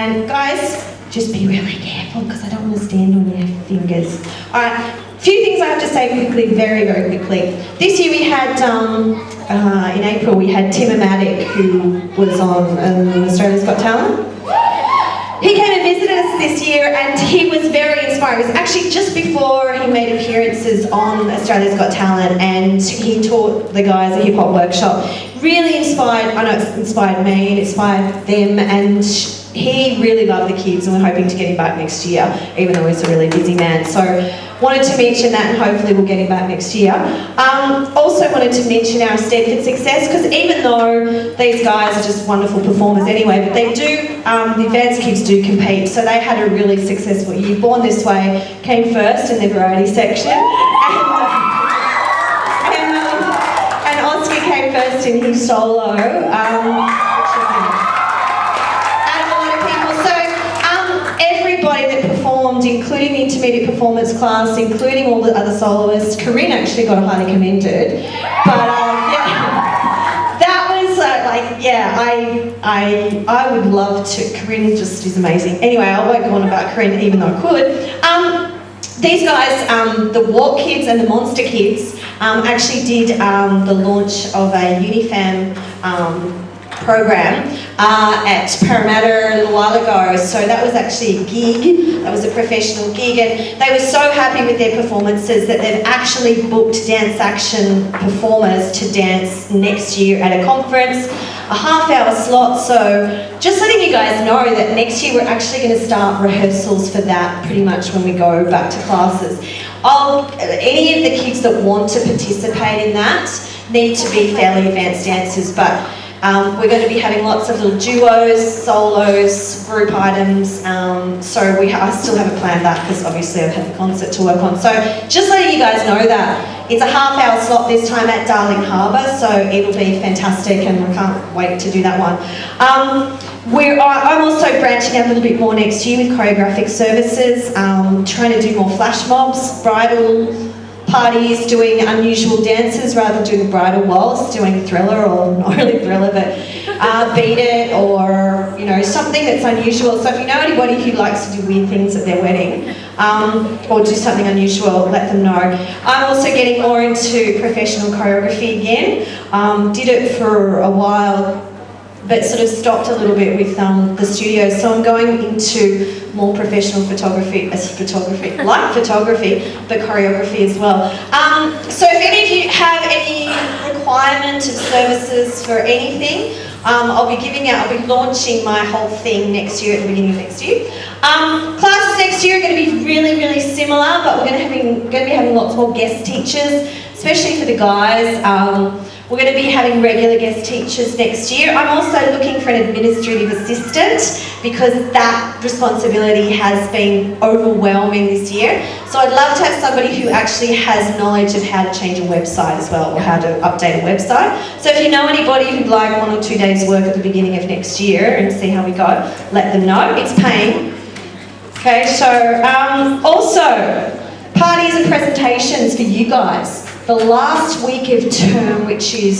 And guys, just be really careful because I don't want to stand on your fingers. Alright, a few things I have to say quickly, very, very quickly. This year we had, in April, we had Tim who was on Australia's Got Talent. He came and visited us this year and he was very inspiring. It was actually just before he made appearances on Australia's Got Talent, and he taught the guys a hip hop workshop. Really inspired, I know it's inspired me, it inspired them, and he really loved the kids, and we're hoping to get him back next year, even though he's a really busy man. So wanted to mention that, and hopefully we'll get him back next year. Also wanted to mention our Stedford success, because even though these guys are just wonderful performers anyway, but they do, the advanced kids do compete, so they had a really successful year. Born This Way came first in the variety section, and Oscar came first in his solo. That performed, including the intermediate performance class, including all the other soloists. Corinne actually got highly commended, but yeah, that was I would love to. Corinne just is amazing. Anyway, I won't go on about Corinne, even though I could. These guys, the Walk Kids and the Monster Kids, actually did the launch of a Unifam program at Parramatta a little while ago. So that was actually a gig, that was a professional gig, and they were so happy with their performances that they've actually booked Dance Action performers to dance next year at a conference, a half-hour slot. So just letting you guys know that next year we're actually going to start rehearsals for that pretty much when we go back to classes. Any of the kids that want to participate in that need to be fairly advanced dancers, but we're going to be having lots of little duos, solos, group items, so I still haven't planned that because obviously I've had the concert to work on. So just letting you guys know that it's a half-hour slot this time at Darling Harbour, so it'll be fantastic and I can't wait to do that one. I'm also branching out a little bit more next year with choreographic services, trying to do more flash mobs, bridal parties, doing unusual dances rather than doing bridal waltz, doing Thriller, or not really Thriller, but Beat It, or something that's unusual. So if you know anybody who likes to do weird things at their wedding, or do something unusual, let them know. I'm also getting more into professional choreography again. Did it for a while, but sort of stopped a little bit with the studio. So I'm going into more professional photography, like photography, but choreography as well. So if any of you have any requirement of services for anything, I'll be launching my whole thing next year, at the beginning of next year. Classes next year are going to be really, really similar, but we're going to be having lots more guest teachers, especially for the guys. We're going to be having regular guest teachers next year. I'm also looking for an administrative assistant because that responsibility has been overwhelming this year. So I'd love to have somebody who actually has knowledge of how to change a website as well, or how to update a website. So if you know anybody who'd like 1 or 2 days work at the beginning of next year and see how we go, let them know. It's paying. Okay, so also parties and presentations for you guys. The last week of term, which is